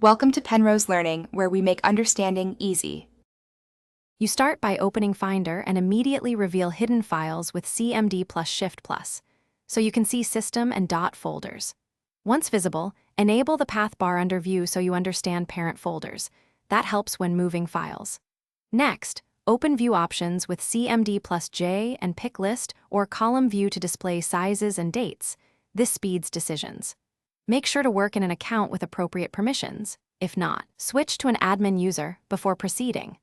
Welcome to Penrose Learning, where we make understanding easy. You start by opening Finder and immediately reveal hidden files with CMD plus Shift plus, so you can see system and dot folders. Once visible, enable the path bar under View so you understand parent folders. That helps when moving files. Next, open View options with CMD plus J and pick List or Column View to display sizes and dates. This speeds decisions. Make sure to work in an account with appropriate permissions. If not, switch to an admin user before proceeding.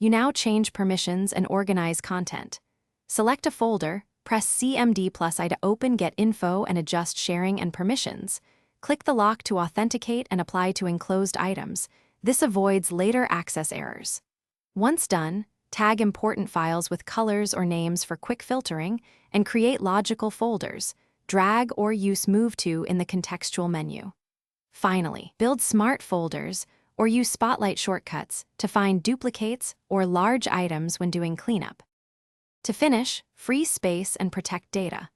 You now change permissions and organize content. Select a folder, press CMD plus I to open Get Info and adjust sharing and permissions. Click the lock to authenticate and apply to enclosed items. This avoids later access errors. Once done, tag important files with colors or names for quick filtering and create logical folders. Drag or use Move To in the contextual menu. Finally, build smart folders or use Spotlight shortcuts to find duplicates or large items when doing cleanup. To finish, free space and protect data.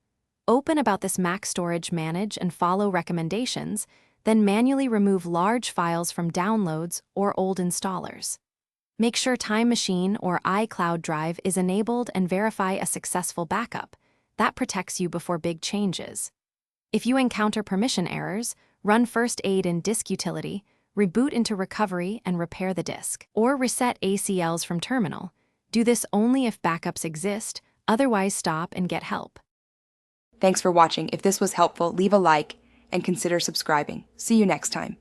Open About This Mac Storage, manage and follow recommendations, then manually remove large files from downloads or old installers. Make sure Time Machine or iCloud Drive is enabled and verify a successful backup. That protects you before big changes. If you encounter permission errors, run First Aid in Disk Utility, reboot into Recovery and repair the disk, or reset ACLs from terminal. Do this only if backups exist, otherwise stop and get help. Thanks for watching. If this was helpful, leave a like and consider subscribing. See you next time.